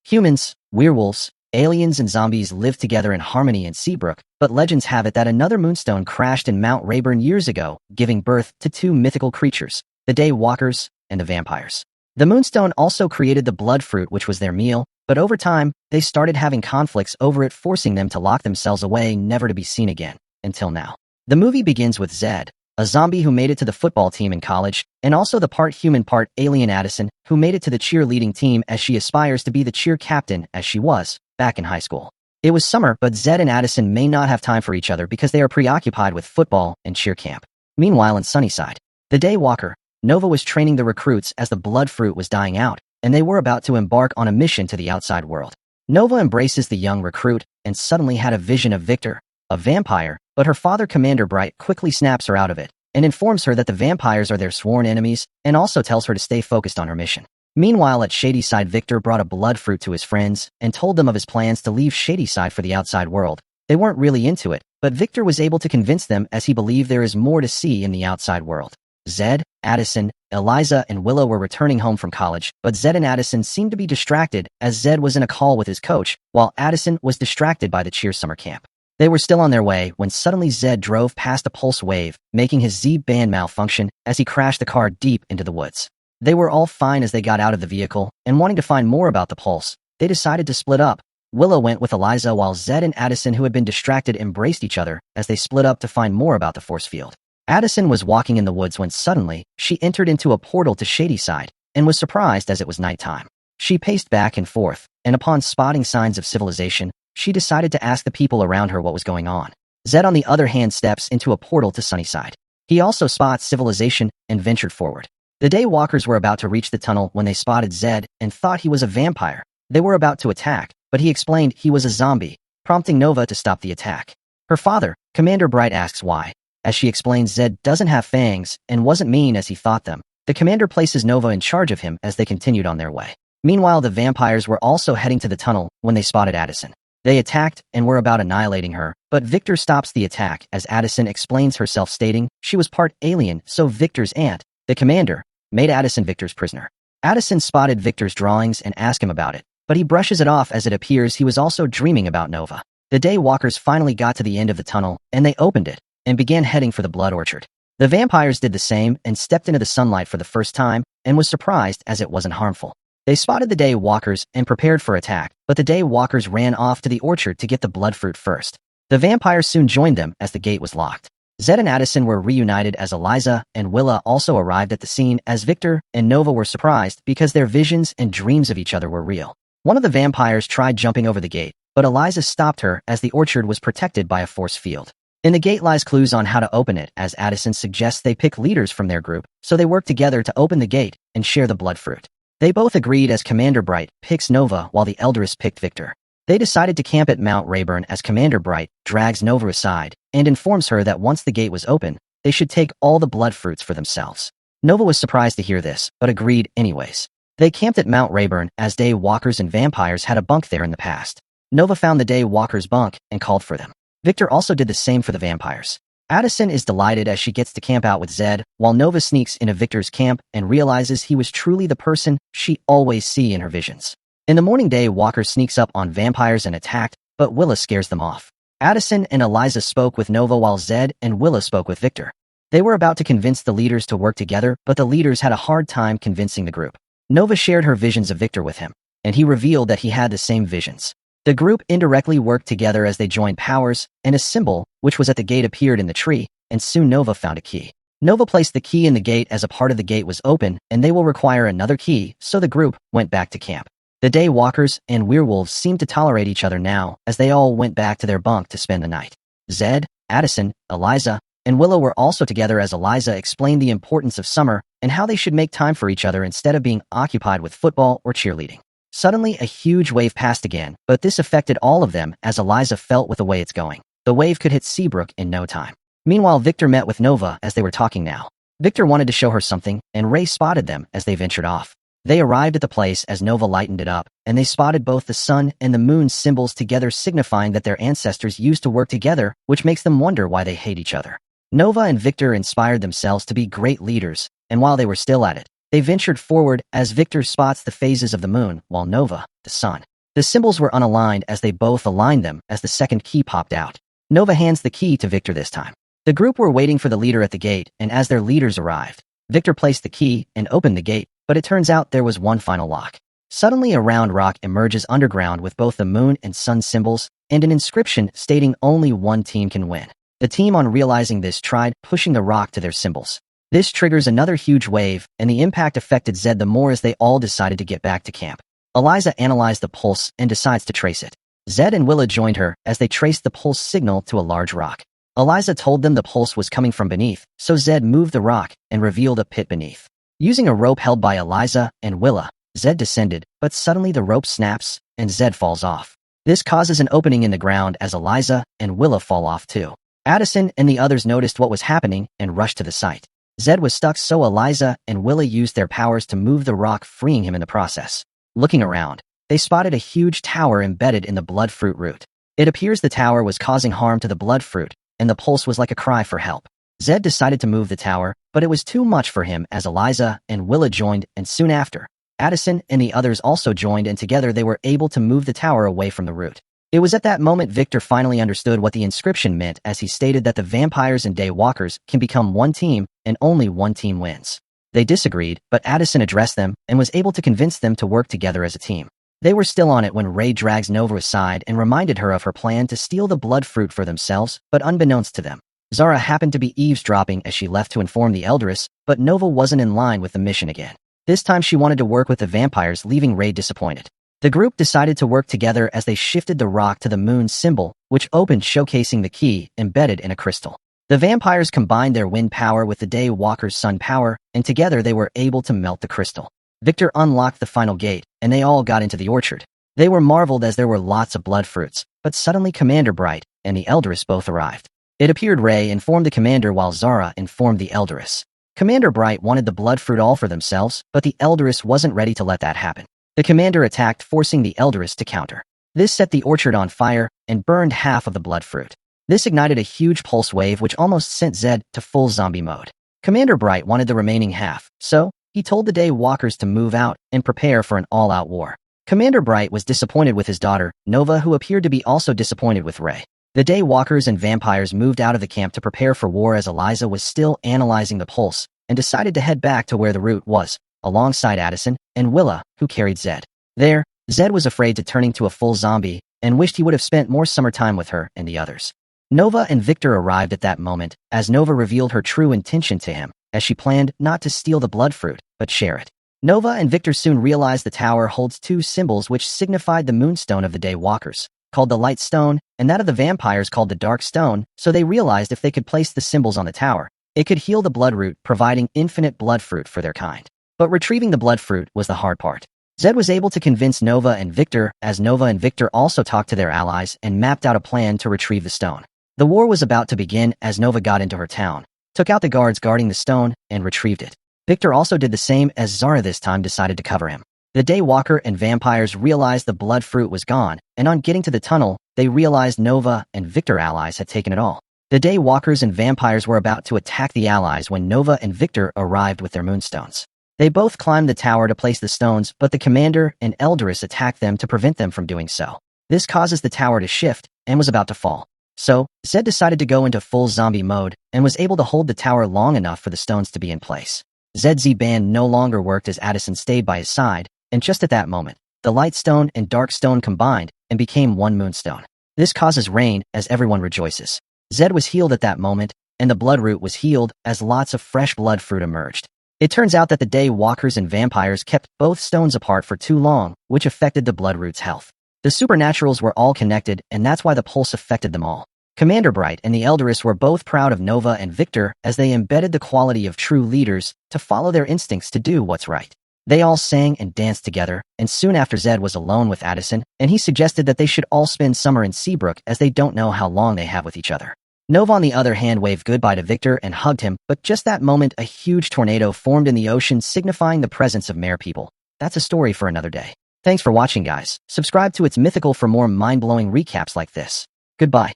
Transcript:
Humans, werewolves, aliens, and zombies live together in harmony in Seabrook, but legends have it that another moonstone crashed in Mount Rayburn years ago, giving birth to two mythical creatures, the Day Walkers and the vampires. The moonstone also created the blood fruit, which was their meal, but over time, they started having conflicts over it, forcing them to lock themselves away, never to be seen again, until now. The movie begins with Zed, a zombie who made it to the football team in college, and also the part human part alien Addison, who made it to the cheerleading team as she aspires to be the cheer captain as she was back in high school. It was summer, but Zed and Addison may not have time for each other because they are preoccupied with football and cheer camp. Meanwhile in Sunnyside, the Day Walker, Nova was training the recruits as the blood fruit was dying out, and they were about to embark on a mission to the outside world. Nova embraces the young recruit and suddenly had a vision of Victor, a vampire, but her father Commander Bright quickly snaps her out of it and informs her that the vampires are their sworn enemies and also tells her to stay focused on her mission. Meanwhile at Shadyside, Victor brought a blood fruit to his friends and told them of his plans to leave Shadyside for the outside world. They weren't really into it, but Victor was able to convince them as he believed there is more to see in the outside world. Zed, Addison, Eliza, and Willow were returning home from college, but Zed and Addison seemed to be distracted as Zed was in a call with his coach, while Addison was distracted by the cheer summer camp. They were still on their way when suddenly Zed drove past a pulse wave, making his Z-band malfunction as he crashed the car deep into the woods. They were all fine as they got out of the vehicle, and wanting to find more about the pulse, they decided to split up. Willow went with Eliza while Zed and Addison, who had been distracted, embraced each other as they split up to find more about the force field. Addison was walking in the woods when suddenly, she entered into a portal to Shadyside and was surprised as it was nighttime. She paced back and forth, and upon spotting signs of civilization, she decided to ask the people around her what was going on. Zed, on the other hand, steps into a portal to Sunnyside. He also spots civilization and ventured forward. The Day Walkers were about to reach the tunnel when they spotted Zed and thought he was a vampire. They were about to attack, but he explained he was a zombie, prompting Nova to stop the attack. Her father, Commander Bright, asks why. As she explains, Zed doesn't have fangs and wasn't mean as he thought them. The commander places Nova in charge of him as they continued on their way. Meanwhile, the vampires were also heading to the tunnel when they spotted Addison. They attacked and were about annihilating her, but Victor stops the attack as Addison explains herself, stating she was part alien, so Victor's aunt, the commander, made Addison Victor's prisoner. Addison spotted Victor's drawings and asked him about it, but he brushes it off as it appears he was also dreaming about Nova. The Day Walkers finally got to the end of the tunnel, and they opened it and began heading for the blood orchard. The vampires did the same and stepped into the sunlight for the first time and was surprised as it wasn't harmful. They spotted the Day Walkers and prepared for attack, but the Day Walkers ran off to the orchard to get the blood fruit first. The vampires soon joined them as the gate was locked. Zed and Addison were reunited as Eliza and Willa also arrived at the scene as Victor and Nova were surprised because their visions and dreams of each other were real. One of the vampires tried jumping over the gate, but Eliza stopped her as the orchard was protected by a force field. In the gate lies clues on how to open it, as Addison suggests they pick leaders from their group, so they work together to open the gate and share the blood fruit. They both agreed as Commander Bright picks Nova while the Eldris picked Victor. They decided to camp at Mount Rayburn as Commander Bright drags Nova aside and informs her that once the gate was open, they should take all the blood fruits for themselves. Nova was surprised to hear this, but agreed anyways. They camped at Mount Rayburn as Day Walkers and vampires had a bunk there in the past. Nova found the Day Walkers' bunk and called for them. Victor also did the same for the vampires. Addison is delighted as she gets to camp out with Zed, while Nova sneaks into Victor's camp and realizes he was truly the person she always sees in her visions. In the morning, Day Walker sneaks up on vampires and attacked, but Willa scares them off. Addison and Eliza spoke with Nova while Zed and Willa spoke with Victor. They were about to convince the leaders to work together, but the leaders had a hard time convincing the group. Nova shared her visions of Victor with him, and he revealed that he had the same visions. The group indirectly worked together as they joined powers, and a symbol, which was at the gate, appeared in the tree, and soon Nova found a key. Nova placed the key in the gate as a part of the gate was open, and they will require another key, so the group went back to camp. The Day Walkers and werewolves seemed to tolerate each other now, as they all went back to their bunk to spend the night. Zed, Addison, Eliza, and Willow were also together as Eliza explained the importance of summer and how they should make time for each other instead of being occupied with football or cheerleading. Suddenly, a huge wave passed again, but this affected all of them as Eliza felt with the way it's going. The wave could hit Seabrook in no time. Meanwhile, Victor met with Nova as they were talking now. Victor wanted to show her something, and Ray spotted them as they ventured off. They arrived at the place as Nova lightened it up, and they spotted both the sun and the moon symbols together, signifying that their ancestors used to work together, which makes them wonder why they hate each other. Nova and Victor inspired themselves to be great leaders, and while they were still at it, they ventured forward as Victor spots the phases of the moon, while Nova, the sun. The symbols were unaligned as they both aligned them as the second key popped out. Nova hands the key to Victor this time. The group were waiting for the leader at the gate, and as their leaders arrived, Victor placed the key and opened the gate, but it turns out there was one final lock. Suddenly a round rock emerges underground with both the moon and sun symbols, and an inscription stating only one team can win. The team, on realizing this, tried pushing the rock to their symbols. This triggers another huge wave, and the impact affected Zed the more as they all decided to get back to camp. Eliza analyzed the pulse and decides to trace it. Zed and Willa joined her as they traced the pulse signal to a large rock. Eliza told them the pulse was coming from beneath, so Zed moved the rock and revealed a pit beneath. Using a rope held by Eliza and Willa, Zed descended, but suddenly the rope snaps and Zed falls off. This causes an opening in the ground as Eliza and Willa fall off too. Addison and the others noticed what was happening and rushed to the site. Zed was stuck, so Eliza and Willa used their powers to move the rock, freeing him in the process. Looking around, they spotted a huge tower embedded in the bloodfruit root. It appears the tower was causing harm to the bloodfruit, and the pulse was like a cry for help. Zed decided to move the tower, but it was too much for him as Eliza and Willa joined, and soon after, Addison and the others also joined, and together they were able to move the tower away from the root. It was at that moment Victor finally understood what the inscription meant, as he stated that the vampires and daywalkers can become one team and only one team wins. They disagreed, but Addison addressed them and was able to convince them to work together as a team. They were still on it when Ray drags Nova aside and reminded her of her plan to steal the blood fruit for themselves, but unbeknownst to them, Zara happened to be eavesdropping as she left to inform the Eldress, but Nova wasn't in line with the mission again. This time she wanted to work with the vampires, leaving Ray disappointed. The group decided to work together as they shifted the rock to the moon symbol, which opened, showcasing the key embedded in a crystal. The vampires combined their wind power with the Daywalker's sun power, and together they were able to melt the crystal. Victor unlocked the final gate, and they all got into the orchard. They were marveled as there were lots of blood fruits, but suddenly Commander Bright and the Eldress both arrived. It appeared Ray informed the commander while Zara informed the Eldress. Commander Bright wanted the blood fruit all for themselves, but the Eldress wasn't ready to let that happen. The commander attacked, forcing the Eldress to counter. This set the orchard on fire and burned half of the blood fruit. This ignited a huge pulse wave which almost sent Zed to full zombie mode. Commander Bright wanted the remaining half, so he told the Daywalkers to move out and prepare for an all-out war. Commander Bright was disappointed with his daughter, Nova, who appeared to be also disappointed with Ray. The Daywalkers and vampires moved out of the camp to prepare for war as Eliza was still analyzing the pulse and decided to head back to where the root was, alongside Addison and Willa, who carried Zed. There, Zed was afraid to turning to a full zombie and wished he would have spent more summertime with her and the others. Nova and Victor arrived at that moment, as Nova revealed her true intention to him, as she planned not to steal the blood fruit, but share it. Nova and Victor soon realized the tower holds two symbols which signified the moonstone of the Daywalkers, called the light stone, and that of the vampires called the dark stone, so they realized if they could place the symbols on the tower, it could heal the blood root, providing infinite blood fruit for their kind. But retrieving the blood fruit was the hard part. Zed was able to convince Nova and Victor, as Nova and Victor also talked to their allies and mapped out a plan to retrieve the stone. The war was about to begin as Nova got into her town, took out the guards guarding the stone, and retrieved it. Victor also did the same, as Zara this time decided to cover him. The Daywalker and vampires realized the blood fruit was gone, and on getting to the tunnel, they realized Nova and Victor allies had taken it all. The Daywalkers and vampires were about to attack the allies when Nova and Victor arrived with their moonstones. They both climbed the tower to place the stones, but the commander and Eldress attacked them to prevent them from doing so. This causes the tower to shift and was about to fall. So, Zed decided to go into full zombie mode and was able to hold the tower long enough for the stones to be in place. Zed's band no longer worked as Addison stayed by his side, and just at that moment, the light stone and dark stone combined and became one moonstone. This causes rain as everyone rejoices. Zed was healed at that moment, and the blood root was healed as lots of fresh blood fruit emerged. It turns out that the Daywalkers and vampires kept both stones apart for too long, which affected the blood root's health. The supernaturals were all connected, and that's why the pulse affected them all. Commander Bright and the Eldress were both proud of Nova and Victor as they embedded the quality of true leaders to follow their instincts to do what's right. They all sang and danced together, and soon after Zed was alone with Addison, and he suggested that they should all spend summer in Seabrook as they don't know how long they have with each other. Nova, on the other hand, waved goodbye to Victor and hugged him, but just that moment a huge tornado formed in the ocean, signifying the presence of mere people. That's a story for another day. Thanks for watching, guys. Subscribe to It's Mythical for more mind-blowing recaps like this. Goodbye.